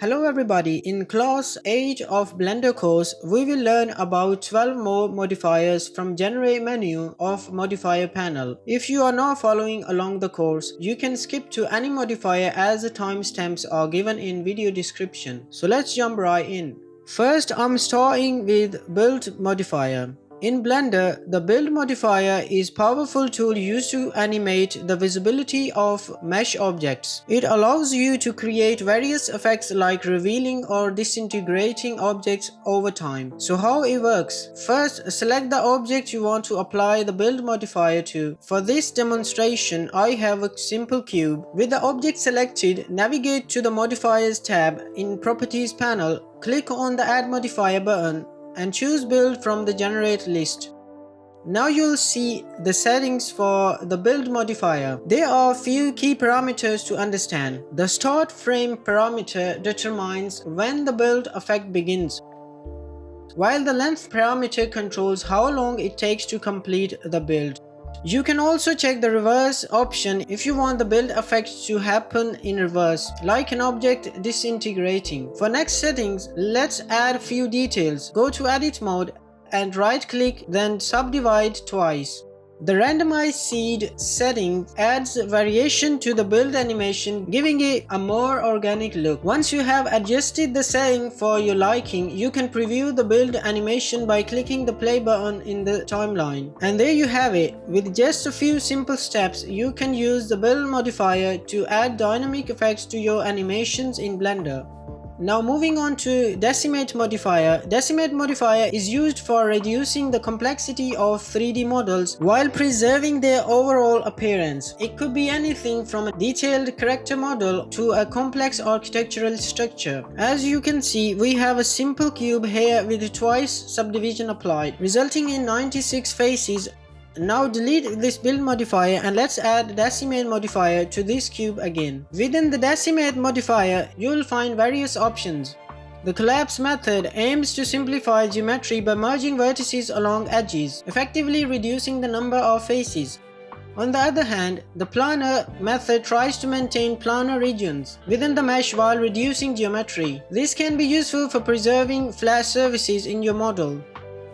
Hello everybody, in class 8 of Blender course, we will learn about 12 more modifiers from Generate menu of Modifier panel. If you are not following along the course, you can skip to any modifier as the timestamps are given in video description. So let's jump right in. First, I'm starting with Build Modifier. In Blender, the Build Modifier is a powerful tool used to animate the visibility of mesh objects. It allows you to create various effects like revealing or disintegrating objects over time. So how it works? First, select the object you want to apply the Build Modifier to. For this demonstration, I have a simple cube. With the object selected, navigate to the Modifiers tab in Properties panel, click on the Add Modifier button, and choose Build from the Generate list. Now you'll see the settings for the Build Modifier. There are a few key parameters to understand. The Start Frame parameter determines when the build effect begins, while the Length parameter controls how long it takes to complete the build. You can also check the reverse option if you want the build effect to happen in reverse, like an object disintegrating. For next settings, let's add a few details. Go to Edit mode and right click, then Subdivide twice. The Randomize Seed setting adds variation to the build animation, giving it a more organic look. Once you have adjusted the setting for your liking, you can preview the build animation by clicking the play button in the timeline. And there you have it. With just a few simple steps, you can use the Build Modifier to add dynamic effects to your animations in Blender. Now moving on to Decimate Modifier. Decimate Modifier is used for reducing the complexity of 3D models while preserving their overall appearance. It could be anything from a detailed character model to a complex architectural structure. As you can see, we have a simple cube here with twice subdivision applied, resulting in 96 faces. Now delete this Build Modifier and let's add Decimate Modifier to this cube again. Within the Decimate Modifier, you will find various options. The Collapse method aims to simplify geometry by merging vertices along edges, effectively reducing the number of faces. On the other hand, the Planar method tries to maintain planar regions within the mesh while reducing geometry. This can be useful for preserving flat surfaces in your model.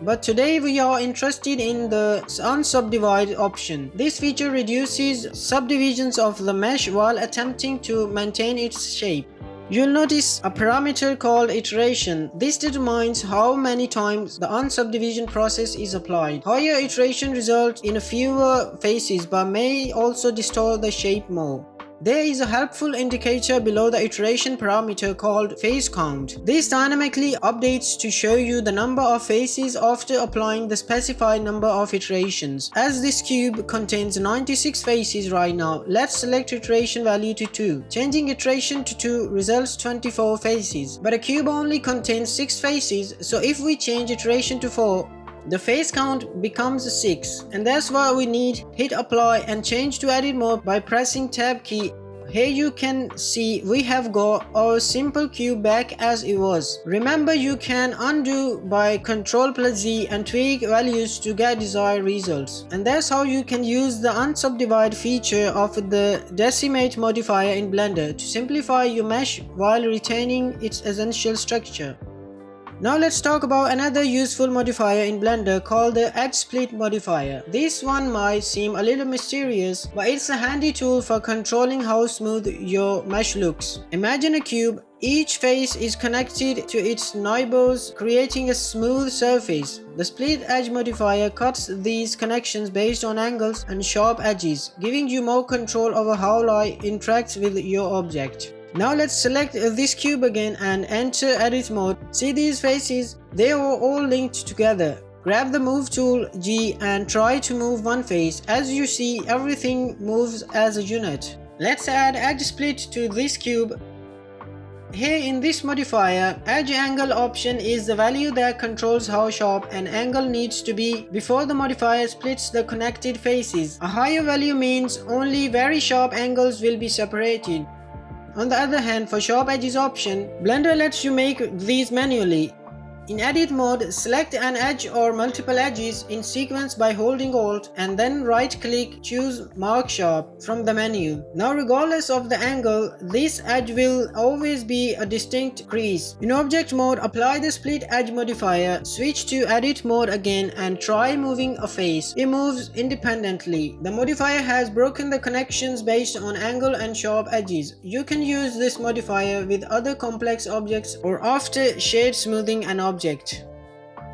But today we are interested in the Unsubdivide option. This feature reduces subdivisions of the mesh while attempting to maintain its shape. You'll notice a parameter called iteration. This determines how many times the unsubdivision process is applied. Higher iteration results in fewer faces but may also distort the shape more. There is a helpful indicator below the iteration parameter called face count. This dynamically updates to show you the number of faces after applying the specified number of iterations. As this cube contains 96 faces right now, let's select iteration value to 2. Changing iteration to 2 results 24 faces, but a cube only contains 6 faces, so if we change iteration to 4, the face count becomes 6, and that's why we need hit apply and change to edit mode by pressing tab key. Here you can see we have got our simple cube back as it was. Remember, you can undo by Ctrl+Z and tweak values to get desired results. And that's how you can use the Unsubdivide feature of the Decimate Modifier in Blender to simplify your mesh while retaining its essential structure. Now let's talk about another useful modifier in Blender called the Edge Split Modifier. This one might seem a little mysterious, but it's a handy tool for controlling how smooth your mesh looks. Imagine a cube. Each face is connected to its neighbors, creating a smooth surface. The Split Edge Modifier cuts these connections based on angles and sharp edges, giving you more control over how light interacts with your object. Now let's select this cube again and enter edit mode. See these faces? They are all linked together. Grab the move tool G and try to move one face. As you see, everything moves as a unit. Let's add edge split to this cube. Here in this modifier, edge angle option is the value that controls how sharp an angle needs to be before the modifier splits the connected faces. A higher value means only very sharp angles will be separated. On the other hand, for sharp edges option, Blender lets you make these manually. In edit mode, select an edge or multiple edges in sequence by holding Alt and then right click, choose Mark Sharp from the menu. Now regardless of the angle, this edge will always be a distinct crease. In object mode, apply the split edge modifier, switch to edit mode again and try moving a face. It moves independently. The modifier has broken the connections based on angle and sharp edges. You can use this modifier with other complex objects or after shade smoothing an object.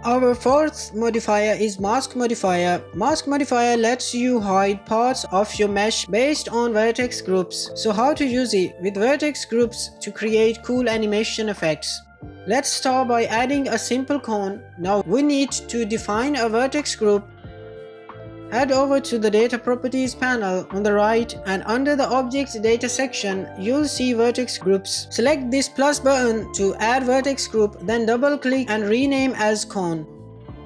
Our fourth modifier is Mask Modifier. Mask Modifier lets you hide parts of your mesh based on vertex groups. So how to use it? With vertex groups to create cool animation effects. Let's start by adding a simple cone. Now we need to define a vertex group. Head over to the Data Properties panel on the right and under the Objects Data section, you'll see Vertex Groups. Select this plus button to add vertex group, then double click and rename as Cone.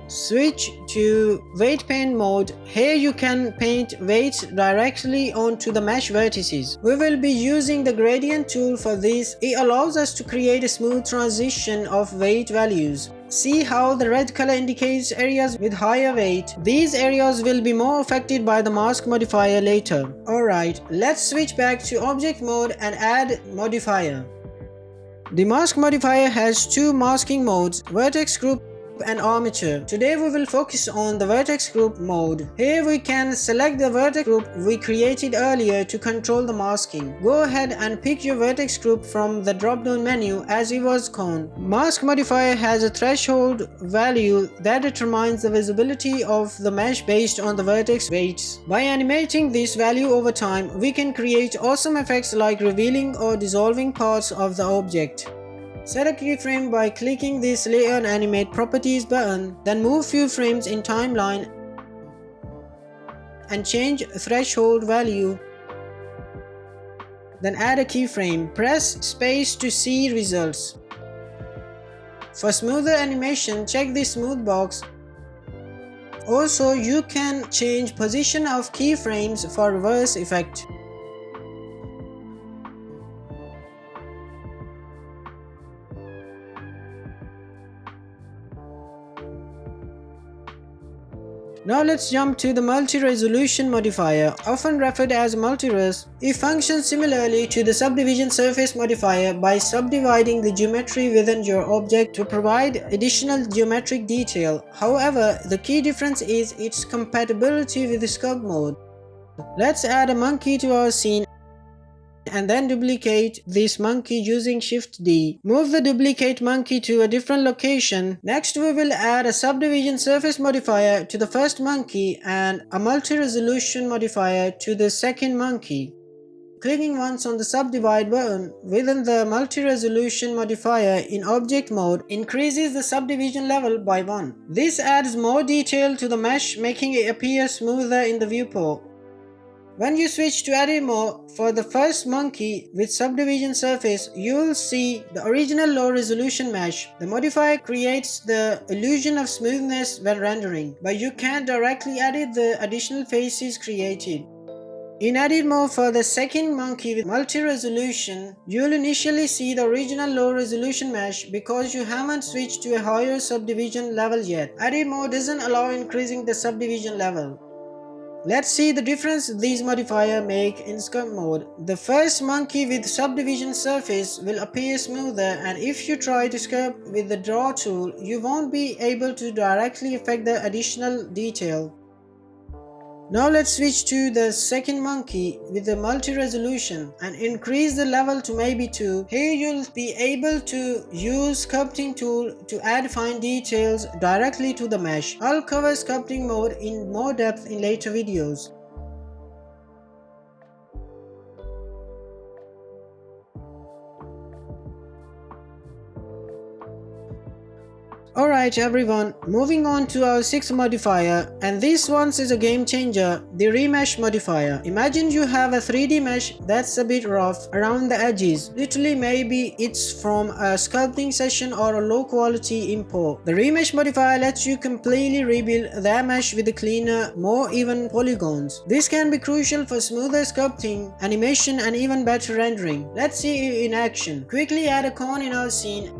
Switch to Weight Paint mode. Here you can paint weights directly onto the mesh vertices. We will be using the gradient tool for this. It allows us to create a smooth transition of weight values. See how the red color indicates areas with higher weight. These areas will be more affected by the mask modifier later. Alright, let's switch back to object mode and add modifier. The mask modifier has two masking modes, vertex group and armature. Today we will focus on the vertex group mode. Here we can select the vertex group we created earlier to control the masking. Go ahead and pick your vertex group from the drop down menu as it was cone. Mask modifier has a threshold value that determines the visibility of the mesh based on the vertex weights. By animating this value over time, we can create awesome effects like revealing or dissolving parts of the object. Set a keyframe by clicking this Layer and Animate Properties button, then move few frames in timeline and change threshold value. Then add a keyframe. Press space to see results. For smoother animation, check this smooth box. Also, you can change position of keyframes for reverse effect. Now let's jump to the Multi-Resolution Modifier, often referred as Multires. It functions similarly to the Subdivision Surface Modifier by subdividing the geometry within your object to provide additional geometric detail. However, the key difference is its compatibility with the Sculpt mode. Let's add a monkey to our scene and then duplicate this monkey using Shift D. Move the duplicate monkey to a different location. Next we will add a Subdivision Surface Modifier to the first monkey and a Multi-Resolution Modifier to the second monkey. Clicking once on the Subdivide button within the Multi-Resolution Modifier in object mode increases the subdivision level by 1. This adds more detail to the mesh, making it appear smoother in the viewport. When you switch to edit mode for the first monkey with subdivision surface, you will see the original low resolution mesh. The modifier creates the illusion of smoothness when rendering, but you can't directly edit the additional faces created. In edit mode for the second monkey with multi-resolution, you'll initially see the original low resolution mesh because you haven't switched to a higher subdivision level yet. Edit mode doesn't allow increasing the subdivision level. Let's see the difference these modifiers make in Sculpt mode. The first monkey with subdivision surface will appear smoother, and if you try to sculpt with the draw tool, you won't be able to directly affect the additional detail. Now let's switch to the second monkey with the multi-resolution and increase the level to maybe 2. Here you'll be able to use sculpting tool to add fine details directly to the mesh. I'll cover sculpting mode in more depth in later videos. Alright everyone, moving on to our sixth modifier, and this one is a game changer, the Remesh Modifier. Imagine you have a 3D mesh that's a bit rough around the edges. Literally maybe it's from a sculpting session or a low quality import. The Remesh Modifier lets you completely rebuild that mesh with a cleaner, more even polygons. This can be crucial for smoother sculpting, animation and even better rendering. Let's see it in action. Quickly add a cone in our scene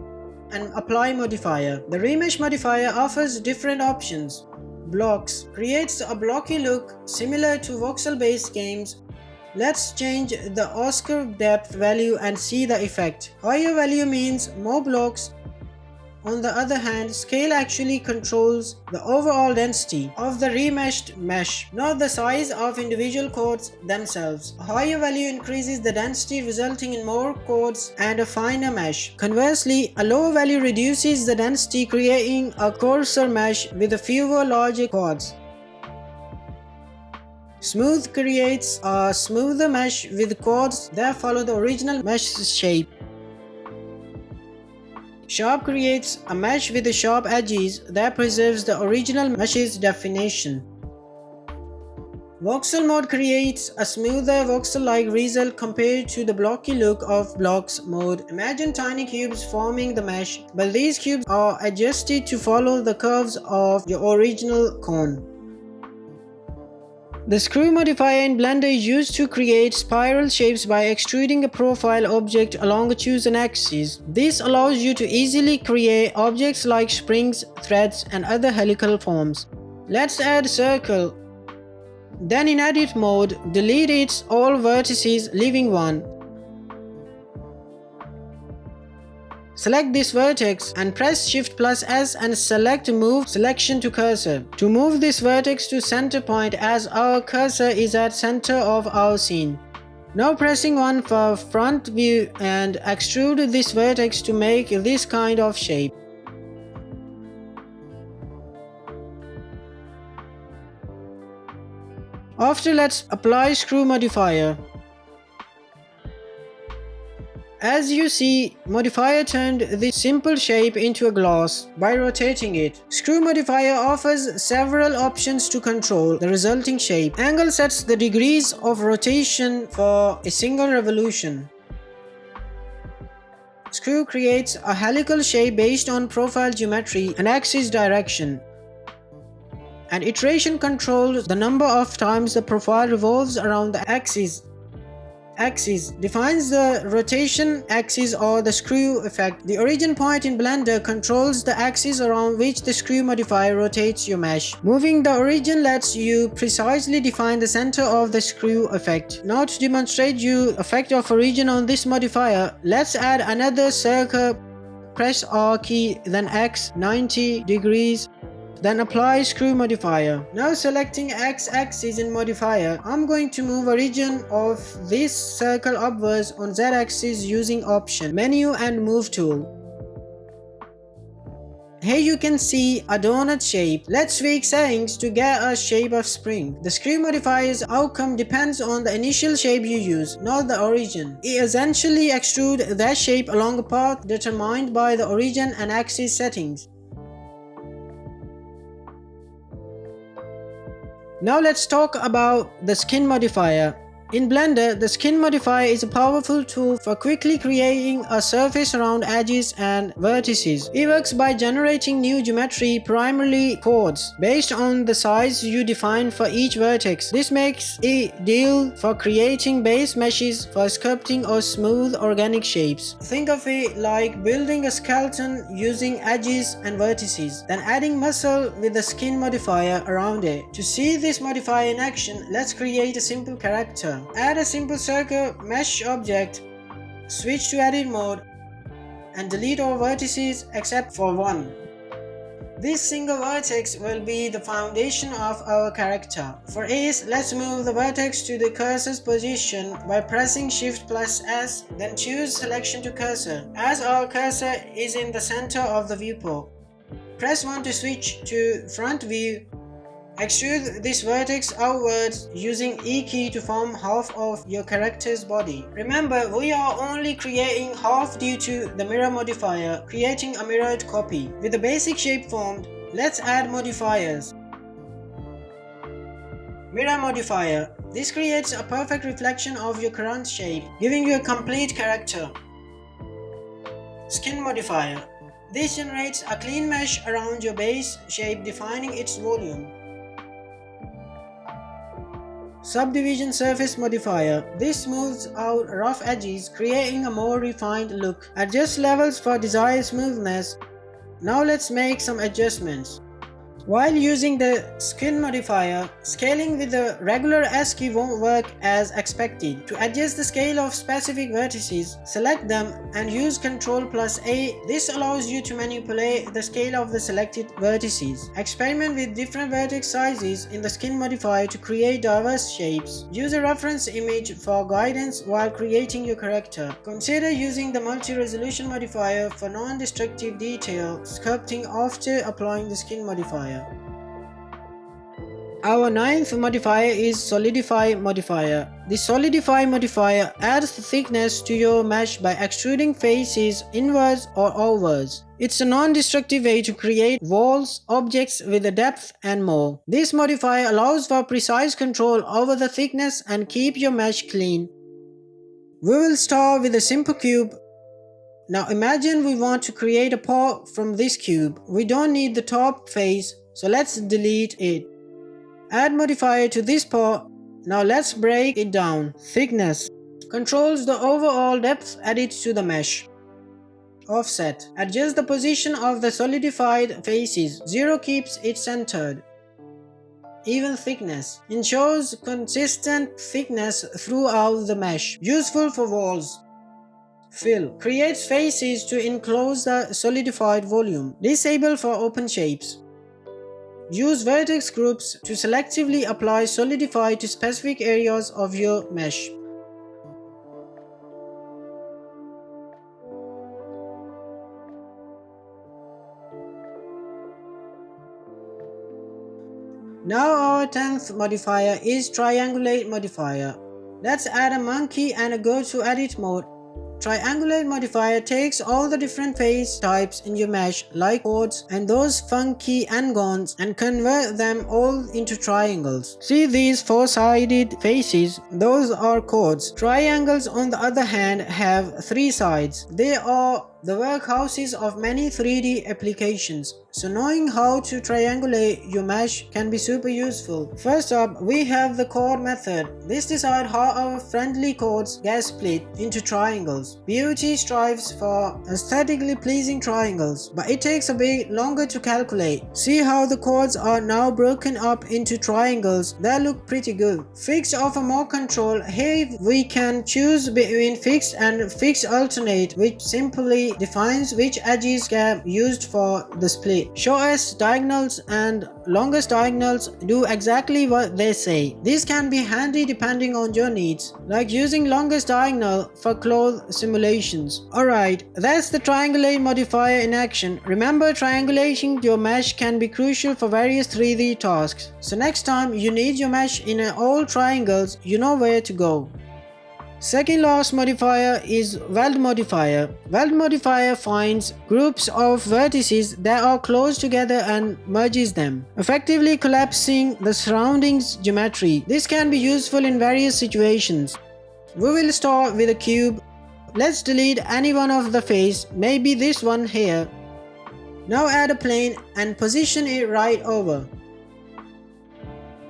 and Apply Modifier. The Remesh Modifier offers different options. Blocks creates a blocky look similar to voxel-based games. Let's change the Oscar depth value and see the effect. Higher value means more blocks. On the other hand, scale actually controls the overall density of the remeshed mesh, not the size of individual chords themselves. A higher value increases the density, resulting in more chords and a finer mesh. Conversely, a lower value reduces the density, creating a coarser mesh with fewer larger chords. Smooth creates a smoother mesh with chords that follow the original mesh shape. Sharp creates a mesh with the sharp edges that preserves the original mesh's definition. Voxel mode creates a smoother voxel-like result compared to the blocky look of blocks mode. Imagine tiny cubes forming the mesh, but these cubes are adjusted to follow the curves of your original cone. The screw modifier in Blender is used to create spiral shapes by extruding a profile object along a chosen axis. This allows you to easily create objects like springs, threads, and other helical forms. Let's add circle. Then in edit mode, delete its all vertices, leaving one. Select this vertex and press Shift plus S and select Move Selection to Cursor to move this vertex to center point, as our cursor is at center of our scene. Now pressing 1 for front view and extrude this vertex to make this kind of shape. After, let's apply Screw Modifier. As you see, Modifier turned this simple shape into a glass by rotating it. Screw Modifier offers several options to control the resulting shape. Angle sets the degrees of rotation for a single revolution. Screw creates a helical shape based on profile geometry and axis direction. And iteration controls the number of times the profile revolves around the axis. Axis defines the rotation axis or the screw effect. The origin point in Blender controls the axis around which the screw modifier rotates your mesh. Moving the origin lets you precisely define the center of the screw effect. Now to demonstrate you effect of origin on this modifier, let's add another circle. Press R key, then X 90 degrees. Then apply Screw Modifier. Now selecting X-axis in Modifier, I'm going to move origin of this circle upwards on Z-axis using Option, Menu and Move tool. Here you can see a donut shape. Let's tweak settings to get a shape of spring. The Screw Modifier's outcome depends on the initial shape you use, not the origin. It essentially extrudes that shape along a path determined by the origin and axis settings. Now let's talk about the Skin Modifier. In Blender, the Skin Modifier is a powerful tool for quickly creating a surface around edges and vertices. It works by generating new geometry, primarily chords, based on the size you define for each vertex. This makes it ideal for creating base meshes for sculpting or smooth organic shapes. Think of it like building a skeleton using edges and vertices, then adding muscle with the Skin Modifier around it. To see this modifier in action, let's create a simple character. Add a simple circle mesh object, switch to edit mode, and delete all vertices except for one. This single vertex will be the foundation of our character. For ease, let's move the vertex to the cursor's position by pressing Shift plus S, then choose Selection to Cursor, as our cursor is in the center of the viewport. Press 1 to switch to front view. Extrude this vertex outwards using E key to form half of your character's body. Remember, we are only creating half due to the mirror modifier, creating a mirrored copy. With the basic shape formed, let's add modifiers. Mirror Modifier. This creates a perfect reflection of your current shape, giving you a complete character. Skin Modifier. This generates a clean mesh around your base shape, defining its volume. Subdivision Surface Modifier. This smooths out rough edges, creating a more refined look. Adjust levels for desired smoothness. Now let's make some adjustments. While using the Skin Modifier, scaling with the regular ASCII won't work as expected. To adjust the scale of specific vertices, select them and use Ctrl+A. This allows you to manipulate the scale of the selected vertices. Experiment with different vertex sizes in the Skin Modifier to create diverse shapes. Use a reference image for guidance while creating your character. Consider using the Multiresolution Modifier for non-destructive detail sculpting after applying the Skin Modifier. Our ninth modifier is Solidify Modifier. The Solidify Modifier adds thickness to your mesh by extruding faces inwards or outwards. It's a non-destructive way to create walls, objects with a depth and more. This modifier allows for precise control over the thickness and keep your mesh clean. We will start with a simple cube. Now imagine we want to create a paw from this cube. We don't need the top face, so let's delete it. Add modifier to this paw. Now let's break it down. Thickness controls the overall depth added to the mesh. Offset. Adjust the position of the solidified faces. 0 keeps it centered. Even thickness ensures consistent thickness throughout the mesh. Useful for walls. Fill creates faces to enclose the solidified volume. Disable for open shapes. Use vertex groups to selectively apply Solidify to specific areas of your mesh. Now our 10th modifier is Triangulate Modifier. Let's add a monkey and go to Edit mode. Triangulate Modifier takes all the different face types in your mesh like chords and those funky n-gons and convert them all into triangles. See these 4-sided faces? Those are chords. Triangles on the other hand have 3 sides. They are the workhouses of many 3D applications, so knowing how to triangulate your mesh can be super useful. First up, we have the chord method. This decides how our friendly chords get split into triangles. Beauty strives for aesthetically pleasing triangles, but it takes a bit longer to calculate. See how the chords are now broken up into triangles that look pretty good. Fixed offer more control. Here we can choose between fixed and fixed alternate, which simply defines which edges get used for the split. Shortest diagonals and longest diagonals do exactly what they say. This can be handy depending on your needs, like using longest diagonal for cloth simulations. Alright, that's the Triangulate Modifier in action. Remember, triangulating your mesh can be crucial for various 3D tasks. So next time you need your mesh in all triangles, you know where to go. Second last modifier is Weld Modifier. Weld Modifier finds groups of vertices that are close together and merges them, effectively collapsing the surroundings geometry. This can be useful in various situations. We will start with a cube. Let's delete any one of the face, maybe this one here. Now add a plane and position it right over.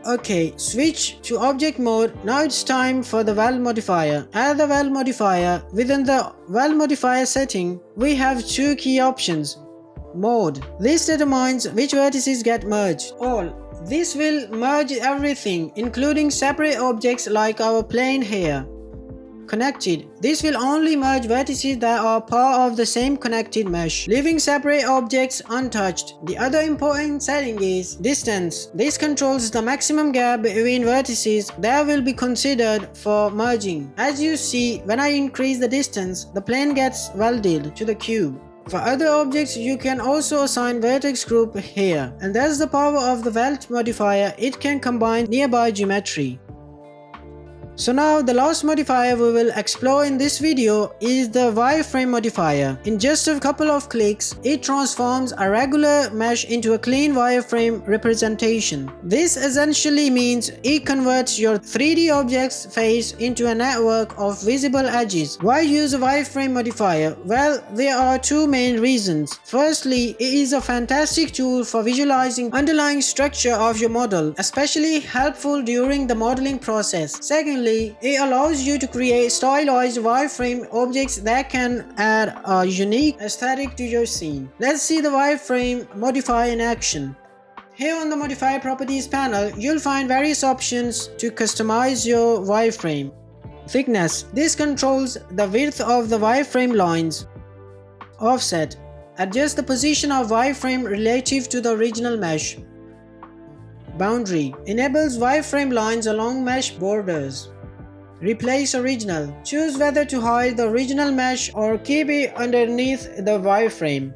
Okay, switch to object mode. Now it's time for the Weld Modifier. Add the Weld Modifier. Within the Weld Modifier setting, we have 2 key options. Mode. This determines which vertices get merged. All. This will merge everything, including separate objects like our plane here. Connected. This will only merge vertices that are part of the same connected mesh, leaving separate objects untouched. The other important setting is Distance. This controls the maximum gap between vertices that will be considered for merging. As you see, when I increase the distance, the plane gets welded to the cube. For other objects, you can also assign vertex group here. And that's the power of the Weld Modifier. It can combine nearby geometry. So now the last modifier we will explore in this video is the Wireframe Modifier. In just a couple of clicks, it transforms a regular mesh into a clean wireframe representation. This essentially means it converts your 3D object's face into a network of visible edges. Why use a Wireframe Modifier? Well, there are two main reasons. Firstly, it is a fantastic tool for visualizing underlying structure of your model, especially helpful during the modeling process. Secondly, it allows you to create stylized wireframe objects that can add a unique aesthetic to your scene. Let's see the Wireframe Modifier in action. Here on the Modifier Properties panel, you'll find various options to customize your wireframe. Thickness. This controls the width of the wireframe lines. Offset. Adjust the position of wireframe relative to the original mesh. Boundary. Enables wireframe lines along mesh borders. Replace original. Choose whether to hide the original mesh or keep it underneath the wireframe.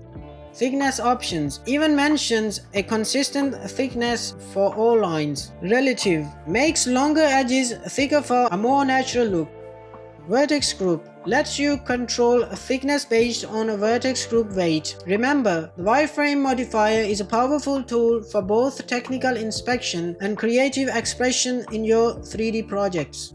Thickness options. Even mentions a consistent thickness for all lines. Relative. Makes longer edges thicker for a more natural look. Vertex group. Lets you control thickness based on a vertex group weight. Remember, the Wireframe Modifier is a powerful tool for both technical inspection and creative expression in your 3D projects.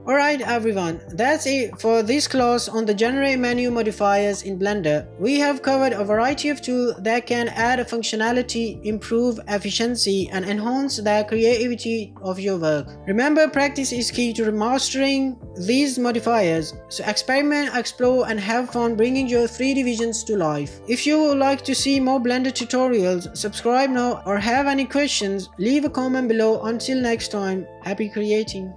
Alright everyone, that's it for this class on the Generate menu modifiers in Blender. We have covered a variety of tools that can add functionality, improve efficiency, and enhance the creativity of your work. Remember, practice is key to mastering these modifiers, so experiment, explore, and have fun bringing your 3D visions to life. If you would like to see more Blender tutorials, subscribe now, or have any questions, leave a comment below. Until next time, happy creating.